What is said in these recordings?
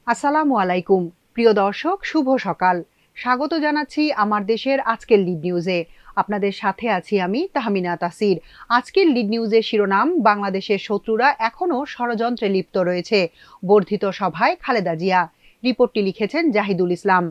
আসসালামু আলাইকুম। প্রিয় দর্শক, শুভ সকাল। স্বাগত জানাচ্ছি আমার দেশের আজকের লিড নিউজে। আপনাদের সাথে আছি আমি তাহমিনা তাসির। আজকের লিড নিউজের শিরোনাম: বাংলাদেশের শত্রুরা এখনও ষড়যন্ত্রে লিপ্ত রয়েছে, বর্ধিত সভায় খালেদা জিয়া। রিপোর্টটি লিখেছেন জাহিদুল ইসলাম।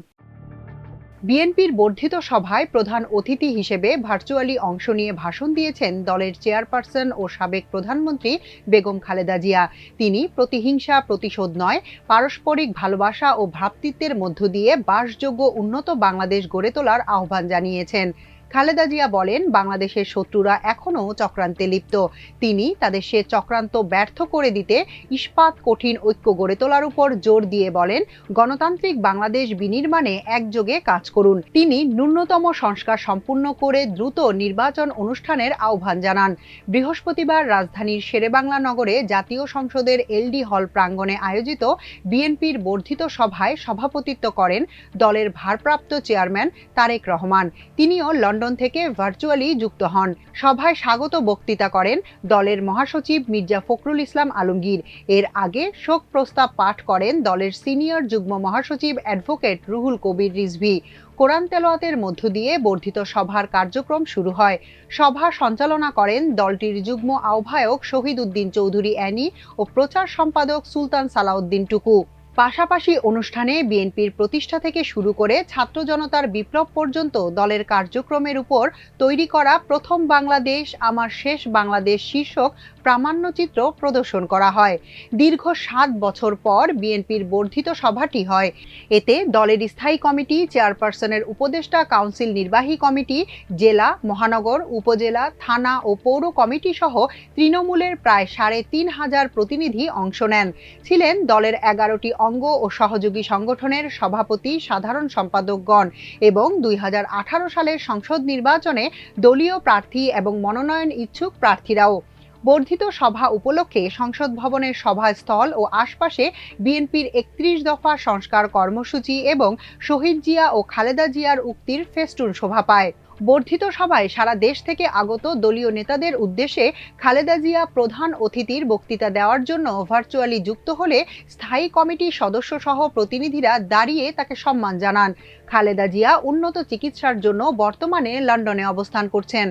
বিএনপির বর্ধিত সভায় প্রধান অতিথি হিসেবে ভার্চুয়ালি অংশ নিয়ে ভাষণ দিয়েছেন দলের চেয়ারপারসন ও সাবেক প্রধানমন্ত্রী বেগম খালেদা জিয়া। তিনি প্রতিহিংসা, প্রতিশোধ নয়, পারস্পরিক ভালোবাসা ও ভ্রাতৃত্বের মধ্য দিয়ে বাসযোগ্য উন্নত বাংলাদেশ গড়ে তোলার আহ্বান জানিয়েছেন। খালেদা জিয়া বলেন, বাংলাদেশের শত্রুরা এখনও চক্রান্তে লিপ্ত। তিনি তাদের সে চক্রান্ত ব্যর্থ করে দিতে ইস্পাত কঠিন ঐক্য গড়ে তোলার উপর জোর দিয়ে বলেন, গণতান্ত্রিক বাংলাদেশ বিনির্মাণে একযোগে কাজ করুন। তিনি ন্যূনতম সংস্কার সম্পূর্ণ করে দ্রুত নির্বাচন অনুষ্ঠানের আহ্বান জানান। বৃহস্পতিবার রাজধানীর শেরেবাংলা নগরে জাতীয় সংসদের এলডি হল প্রাঙ্গণে আয়োজিত বিএনপির বর্ধিত সভায় সভাপতিত্ব করেন দলের ভারপ্রাপ্ত চেয়ারম্যান তারেক রহমান। তিনিও লন্ডন থেকে ভার্চুয়ালি যুক্ত হন। সভায় স্বাগত বক্তৃতা করেন দলের মহাসচিব মির্জা ফখরুল ইসলাম আলমগীর। এর আগে শোক প্রস্তাব পাঠ করেন দলের সিনিয়র যুগ্ম মহাসচিব অ্যাডভোকেট রুহুল কবির রিজভী। কোরআন তেলাওয়াতের মধ্য দিয়ে বর্ধিত সভার কার্যক্রম শুরু হয়। সভা সঞ্চালনা করেন দলটির যুগ্ম আহ্বায়ক শহীদ উদ্দিন চৌধুরী অ্যানি ও প্রচার সম্পাদক সুলতান সালাউদ্দিন টুকু। পাশাপাশি অনুষ্ঠানে বিএনপির প্রতিষ্ঠা থেকে শুরু করে ছাত্র জনতার বিপ্লব পর্যন্ত দলের কার্যক্রমের উপর তৈরি করা প্রথম বাংলাদেশ আমার শেষ বাংলাদেশ শীর্ষক প্রামাণ্যচিত্র প্রদর্শন করা হয়। দীর্ঘ ৭ বছর পর বিএনপির বর্ধিত সভাটি হয়। এতে দলের স্থায়ী কমিটি, চেয়ারপারসনের উপদেষ্টা কাউন্সিল, নির্বাহী কমিটি, জেলা, মহানগর, উপজেলা, থানা ও পৌর কমিটি সহ তৃণমূলের প্রায় ৩৫০০ প্রতিনিধি অংশ নেন। ছিলেন দলের ১১টি অঙ্গ ও সহযোগী সংগঠনের সভাপতি, সাধারণ সম্পাদকগণ এবং ২০১৮ সালের সংসদ নির্বাচনে দলীয় প্রার্থী এবং মনোনয়ন ইচ্ছুক প্রার্থীরাও। বর্ধিত সভা উপলক্ষে সংসদ ভবনের সভাস্থল ও আশপাশে বিএনপির ৩১ দফা সংস্কার কর্মসূচি এবং শহীদ জিয়া ও খালেদা জিয়ার উক্তির ফেস্টুন শোভা পায়। বর্ধিত সভায় সারা দেশ থেকে আগত দলীয় নেতাদের উদ্দেশ্যে খালেদা জিয়া প্রধান অতিথির বক্তৃতা দেওয়ার জন্য ভার্চুয়ালি যুক্ত হলে স্থায়ী কমিটির সদস্যসহ প্রতিনিধিরা দাঁড়িয়ে তাকে সম্মান জানান। খালেদা জিয়া উন্নত চিকিৎসার জন্য বর্তমানে লন্ডনে অবস্থান করছেন।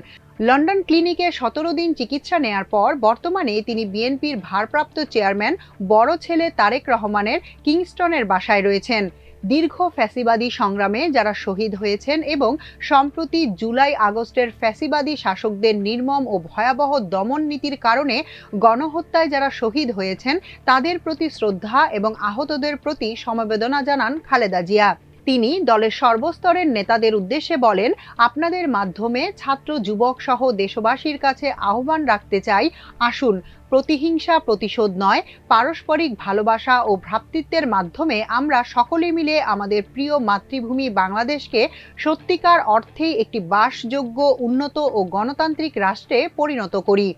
লন্ডন ক্লিনিকে ১৭ দিন চিকিৎসা নেয়ার পর বর্তমানে তিনি বিএনপির ভারপ্রাপ্ত চেয়ারম্যান বড় ছেলে তারেক রহমানের কিংস্টনের বাসায় রয়েছেন। দীর্ঘ ফ্যাসিবাদী সংগ্রামে যারা শহীদ হয়েছেন এবং সম্প্রতি জুলাই আগস্টের ফ্যাসিবাদী শাসকদের নির্মম ও ভয়াবহ দমন নীতির কারণে গণহত্যায় যারা শহীদ হয়েছেন তাদের প্রতি শ্রদ্ধা এবং আহতদের প্রতি সমবেদনা জানান খালেদা জিয়া। তিনি দলের সর্বস্তরের নেতাদের উদ্দেশ্যে বলেন, আপনাদের মাধ্যমে ছাত্র, যুবক সহ দেশবাসীর কাছে আহ্বান রাখতে চাই, আসুন প্রতিহিংসা, প্রতিশোধ নয়, পারস্পরিক ভালোবাসা ও ভ্রাতৃত্বের মাধ্যমে আমরা সকলে মিলে আমাদের প্রিয় মাতৃভূমি বাংলাদেশকে সত্যিকার অর্থেই একটি বাসযোগ্য, উন্নত ও গণতান্ত্রিক রাষ্ট্রে পরিণত করি।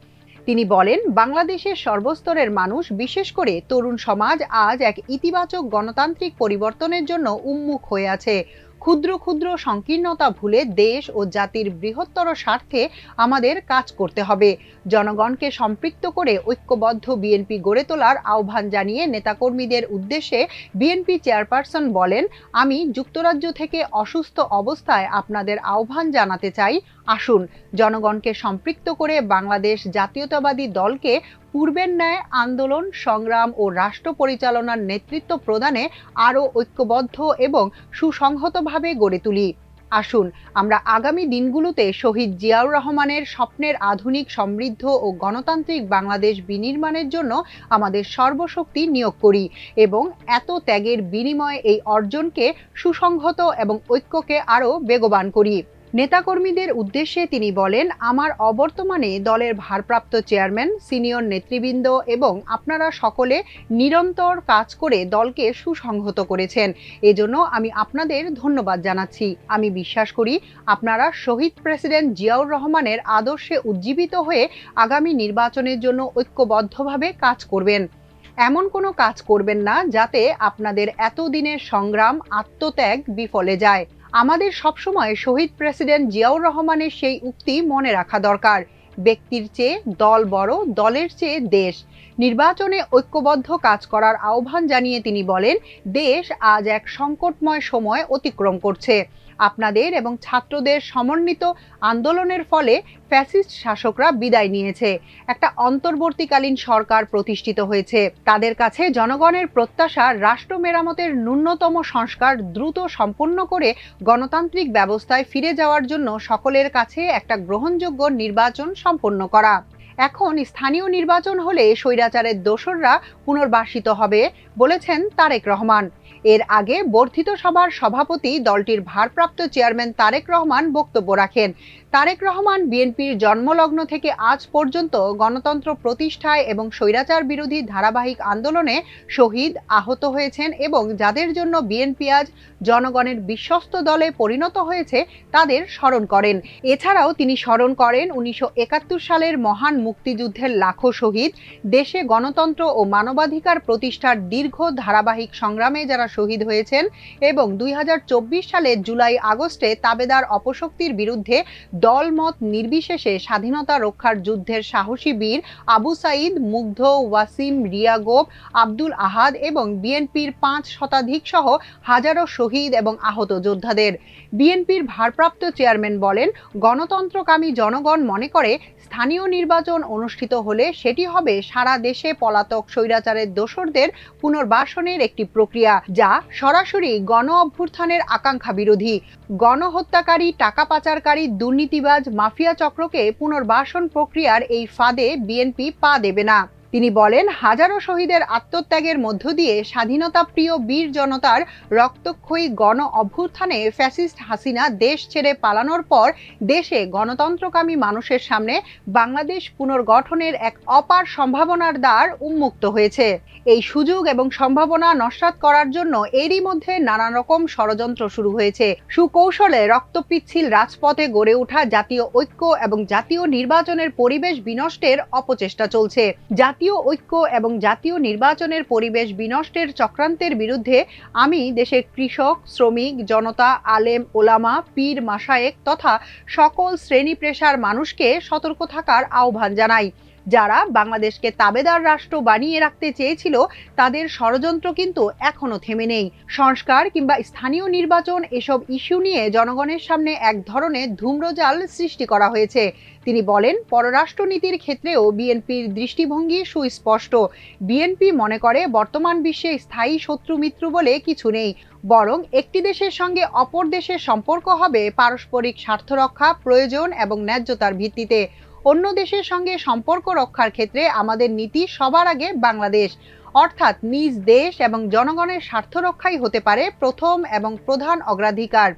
তিনি বলেন, বাংলাদেশের সর্বস্তরের মানুষ, বিশেষ করে তরুণ সমাজ আজ এক ইতিবাচক গণতান্ত্রিক পরিবর্তনের জন্য উন্মুখ হয়ে আছে। ক্ষুদ্র ক্ষুদ্র সংকীর্ণতা ভুলে দেশ ও জাতির বৃহত্তর স্বার্থে আমাদের কাজ করতে হবে। জনগণকে সম্পৃক্ত করে ঐক্যবদ্ধ বিএনপি গড়ে তোলার আহ্বান জানিয়ে নেতাকর্মীদের উদ্দেশ্যে বিএনপি চেয়ারপারসন বলেন, আমি যুক্তরাজ্য থেকে অসুস্থ অবস্থায় আপনাদের আহ্বান জানাতে চাই, আসুন জনগণকে সম্পৃক্ত করে বাংলাদেশ জাতীয়তাবাদী দলকে পূর্বের ন্যায় আন্দোলন, সংগ্রাম ও রাষ্ট্র পরিচালনার নেতৃত্ব প্রদানে আরও ঐক্যবদ্ধ এবং সুসংহতভাবে গড়ে তুলি। আসুন আমরা আগামী দিনগুলোতে শহীদ জিয়াউর রহমানের স্বপ্নের আধুনিক, সমৃদ্ধ ও গণতান্ত্রিক বাংলাদেশ বিনির্মাণের জন্য আমাদের সর্বশক্তি নিয়োগ করি এবং এত ত্যাগের বিনিময়ে এই অর্জনকে সুসংহত এবং ঐক্যকে আরও বেগবান করি। নেতাকর্মীদের উদ্দেশ্যে তিনি বলেন, আমার অবর্তমানে দলের ভারপ্রাপ্ত চেয়ারম্যান, সিনিয়র নেতৃবৃন্দ এবং আপনারা সকলে নিরন্তর কাজ করে দলকে সুসংহত করেছেন। এজন্য আমি আপনাদের ধন্যবাদ জানাচ্ছি। আমি বিশ্বাস করি আপনারা শহীদ প্রেসিডেন্ট জিয়াউর রহমানের আদর্শে উজ্জীবিত হয়ে আগামী নির্বাচনের জন্য ঐক্যবদ্ধভাবে কাজ করবেন। এমন কোনো কাজ করবেন না যাতে আপনাদের এতদিনের সংগ্রাম, আত্মত্যাগ বিফলে যায়। আমাদের সবসময় শহীদ প্রেসিডেন্ট জিয়াউর রহমানের সেই উক্তি মনে রাখা দরকার, ব্যক্তির চেয়ে দল বড়, দলের চেয়ে দেশ। নির্বাচনে ঐক্যবদ্ধ কাজ করার আহ্বান জানিয়ে তিনি বলেন, দেশ আজ এক সংকটময় সময় অতিক্রম করছে। আপনাদের এবং ছাত্রদের সমন্বিত আন্দোলনের ফলে ফ্যাসিস্ট শাসকরা বিদায় নিয়েছে। একটা অন্তর্বর্তীকালীন সরকার প্রতিষ্ঠিত হয়েছে। তাদের কাছে জনগণের প্রত্যাশা রাষ্ট্র মেরামতের ন্যূনতম সংস্কার দ্রুত সম্পন্ন করে গণতান্ত্রিক ব্যবস্থায় ফিরে যাওয়ার জন্য সকলের কাছে একটা গ্রহণযোগ্য নির্বাচন সম্পন্ন করা। এখন স্থানীয় নির্বাচন হলে স্বৈরাচারের দোসররা পুনর্বাসিত হবে, বলেছেন তারেক রহমান। এর আগে বর্ধিত সভার সভাপতি দলটির ভারপ্রাপ্ত চেয়ারম্যান তারেক রহমান বক্তব্য রাখেন। তারেক রহমান বিএনপির জন্মলগ্ন থেকে আজ পর্যন্ত গণতন্ত্র প্রতিষ্ঠায় এবং স্বৈরাচার বিরোধী ধারাবাহিক আন্দোলনে শহীদ, আহত হয়েছেন এবং যাদের জন্য বিএনপি আজ জনগণের বিশ্বস্ত দলে পরিণত হয়েছে তাদের স্মরণ করেন। এছাড়াও তিনি স্মরণ করেন 1971 সালের মহান মুক্তিযুদ্ধের লাখো শহীদ, দেশে গণতন্ত্র ও মানবাধিকার প্রতিষ্ঠার দীর্ঘ ধারাবাহিক সংগ্রামে যারা শহীদ হয়েছেন এবং 2024 সালের জুলাই আগস্টে তাবেদার অপশক্তির বিরুদ্ধে দলমত নির্বিশেষে স্বাধীনতা রক্ষার যুদ্ধের সাহসী বীর আবু সাঈদ, মুগ্ধ, ওয়াসিম, রিয়া গোপ, আব্দুল আহাদ এবং বিএনপির 5 শতাধিক সহ হাজারো শহীদ এবং আহত যোদ্ধাদের। বিএনপির ভারপ্রাপ্ত চেয়ারম্যান বলেন, গণতন্ত্রকামী জনগণ মনে করে স্থানীয় নির্বাচন অনুষ্ঠিত হলে সেটি হবে সারা দেশে পলাতক স্বৈরাচারের দোসরদের পুনর্বাসনের একটি প্রক্রিয়া, যা সরাসরি গণ অভ্যুত্থানের আকাঙ্ক্ষা বিরোধী। গণহত্যাকারী, টাকা পাচারকারী, দুর্নীতিবাজ, মাফিয়া চক্রকে পুনর্বাসন প্রক্রিয়ার এই ফাঁদে বিএনপি পা দেবে না। তিনি বলেন, হাজারো শহীদের আত্মত্যাগের মধ্য দিয়ে স্বাধীনতাপ্রিয় বীর জনতার রক্তক্ষয়ী গণ অভ্যুত্থানে ফ্যাসিস্ট হাসিনা দেশ ছেড়ে পালানোর পর দেশে গণতন্ত্রকামী মানুষের সামনে বাংলাদেশ পুনর্গঠনের এক অপার সম্ভাবনার দ্বার উন্মুক্ত হয়েছে। এই সুযোগ এবং সম্ভাবনা নস্যাৎ করার জন্য এরই মধ্যে নানা রকম ষড়যন্ত্র শুরু হয়েছে। সুকৌশলে রক্তপিচ্ছিল রাজপথে গড়ে ওঠা জাতীয় ঐক্য এবং জাতীয় নির্বাচনের পরিবেশ বিনষ্টের অপচেষ্টা চলছে। জাতীয় ঐক্য এবং জাতীয় নির্বাচনের পরিবেশ বিনষ্টের চক্রান্তের বিরুদ্ধে আমি দেশের কৃষক, শ্রমিক, জনতা, আলেম, ওলামা, পীর, মাশায়েখ তথা সকল শ্রেণী পেশার মানুষকে সতর্ক থাকার আহ্বান জানাই। যারা বাংলাদেশকে তাবেদার রাষ্ট্র বানিয়ে রাখতে চেয়েছিল তাদের ষড়যন্ত্র কিন্তু এখনো থেমে নেই। সংস্কার কিংবা স্থানীয় নির্বাচন এসব ইস্যু নিয়ে জনগণের সামনে এক ধরনের ধূম্রজাল সৃষ্টি করা হয়েছে। তিনি বলেন, পররাষ্ট্রনীতির ক্ষেত্রেও বিএনপির দৃষ্টিভঙ্গি সুস্পষ্ট। বিএনপি মনে করে বর্তমান বিশ্বে স্থায়ী শত্রু মিত্র বলে কিছু নেই, বরং একটি দেশের সঙ্গে অপর দেশের সম্পর্ক হবে পারস্পরিক স্বার্থ রক্ষা, প্রয়োজন এবং ন্যায্যতার ভিত্তিতে। অন্য দেশের সঙ্গে সম্পর্ক রক্ষার ক্ষেত্রে আমাদের নীতি সবার আগে বাংলাদেশ, অর্থাৎ নিজ দেশ এবং জনগণের স্বার্থ রক্ষাই হতে পারে প্রথম এবং প্রধান অগ্রাধিকার।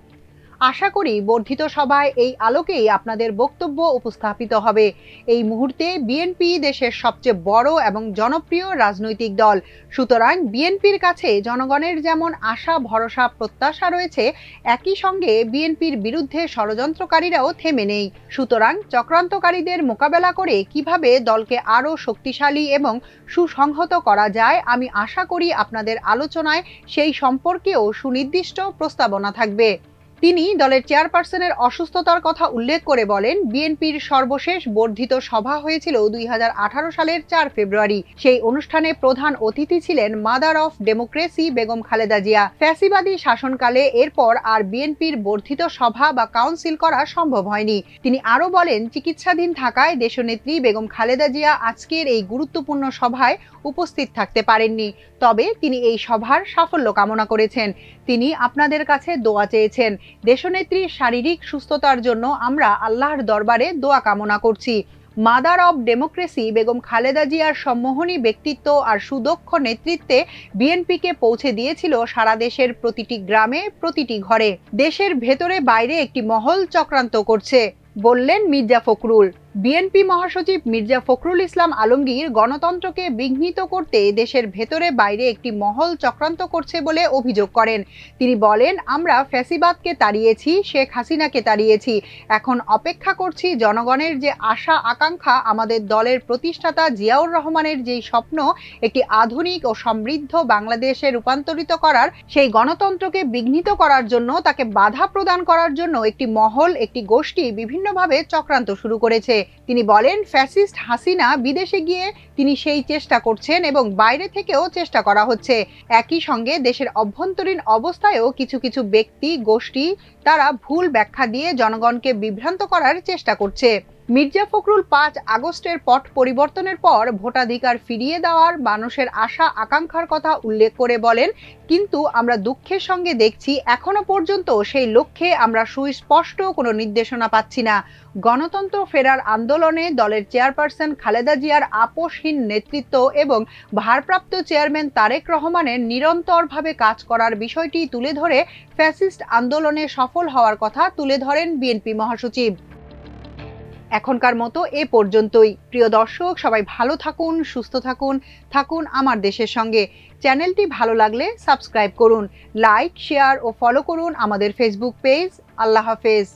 আশা করি বর্ধিত সভায় এই আলোকেই আপনাদের বক্তব্য উপস্থাপিত হবে। এই মুহূর্তে বিএনপি দেশের সবচেয়ে বড় এবং জনপ্রিয় রাজনৈতিক দল। সুতরাং বিএনপির কাছে জনগণের যেমন আশা, ভরসা, প্রত্যাশা রয়েছে, একই সঙ্গে বিএনপির বিরুদ্ধে ষড়যন্ত্রকারীরাও থেমে নেই। সুতরাং চক্রান্তকারীদের মোকাবেলা করে কিভাবে দলকে আরও শক্তিশালী এবং সুসংহত করা যায়, আমি আশা করি আপনাদের আলোচনায় সেই সম্পর্কেও সুনির্দিষ্ট প্রস্তাবনা থাকবে। তিনি দলের চেয়ারপারসনের অসুস্থতার কথা উল্লেখ করে বলেন, বিএনপির সর্বশেষ বর্ধিত সভা হয়েছিল 2018 সালের 4 ফেব্রুয়ারি। সেই অনুষ্ঠানে প্রধান অতিথি ছিলেন mother of democracy Begum Khaleda Zia. ফ্যাসিবাদী শাসনকালে এরপর আর বিএনপির বর্ধিত সভা বা কাউন্সিল করা সম্ভব হয়নি। তিনি আরও বলেন, চিকিৎসাধীন থাকায় দেশনেত্রী বেগম খালেদা জিয়া আজকের এই গুরুত্বপূর্ণ সভায় উপস্থিত থাকতে পারেননি। তবে তিনি এই সভার সাফল্য কামনা করেছেন। তিনি আপনাদের কাছে দোয়া চেয়েছেন। দেশনেত্রীর শারীরিক সুস্থতার জন্য আমরা আল্লাহর দরবারে দোয়া কামনা করছি। Mother of democracy Begum Khaleda জিয়ার সম্মোহনী ব্যক্তিত্ব আর সুদক্ষ নেতৃত্বে বিএনপিকে পৌঁছে দিয়েছিল সারা দেশের প্রতিটি গ্রামে, প্রতিটি ঘরে। দেশের ভেতরে বাইরে একটি মহল চক্রান্ত করছে, বললেন মির্জা ফখরুল। বিএনপি মহাসচিব মির্জা ফখরুল ইসলাম আলমগীর গণতন্ত্রকে বিঘ্নিত করতে দেশের ভেতরে বাইরে একটি মহল চক্রান্ত করছে বলে অভিযোগ করেন। তিনি বলেন, আমরা ফ্যাসিবাদকে তাড়িয়েছি, শেখ হাসিনাকে তাড়িয়েছি, এখন অপেক্ষা করছি জনগণের যে আশা আকাঙ্ক্ষা, আমাদের দলের প্রতিষ্ঠাতা জিয়াউর রহমানের যেই স্বপ্ন একটি আধুনিক ও সমৃদ্ধ বাংলাদেশে রূপান্তরিত করার, সেই গণতন্ত্রকে বিঘ্নিত করার জন্য, তাকে বাধা প্রদান করার জন্য একটি মহল, একটি গোষ্ঠী বিভিন্নভাবে চক্রান্ত শুরু করেছে। তিনি বলেন, ফ্যাসিস্ট হাসিনা বিদেশে গিয়ে তিনি সেই চেষ্টা করছেন এবং বাইরে থেকেও চেষ্টা করা হচ্ছে। একই সঙ্গে দেশের অভ্যন্তরীণ অবস্থায়ও কিছু কিছু ব্যক্তি গোষ্ঠী তারা ভুল ব্যাখ্যা দিয়ে জনগণকে বিভ্রান্ত করার চেষ্টা করছে। মির্জা ফখরুল 5 আগস্টের পট পরিবর্তনের পর ভোটাধিকার ফিরিয়ে দেওয়ার মানুষের আশা আকাঙ্ক্ষার কথা উল্লেখ করে বলেন, কিন্তু আমরা দুঃখের সঙ্গে দেখছি এখনো পর্যন্ত সেই লক্ষ্যে আমরা সুস্পষ্ট কোনো নির্দেশনা পাচ্ছি না। গণতন্ত্র ফেরার আন্দোলনে দলের চেয়ারপারসন খালেদা জিয়ার আপোষহীন নেতৃত্ব এবং ভারপ্রাপ্ত চেয়ারম্যান তারেক রহমানের নিরন্তরভাবে কাজ করার বিষয়টি তুলে ধরে ফ্যাসিস্ট আন্দোলনে সফল হওয়ার কথা তুলে ধরেন বিএনপি মহাসচিব। এখনকার মতো এ পর্যন্তই। প্রিয় দর্শক, সবাই ভালো থাকুন, সুস্থ থাকুন, থাকুন আমার দেশের সঙ্গে। চ্যানেলটি ভালো লাগলে সাবস্ক্রাইব করুন, লাইক, শেয়ার ও ফলো করুন আমাদের ফেসবুক পেজ। আল্লাহ হাফেজ।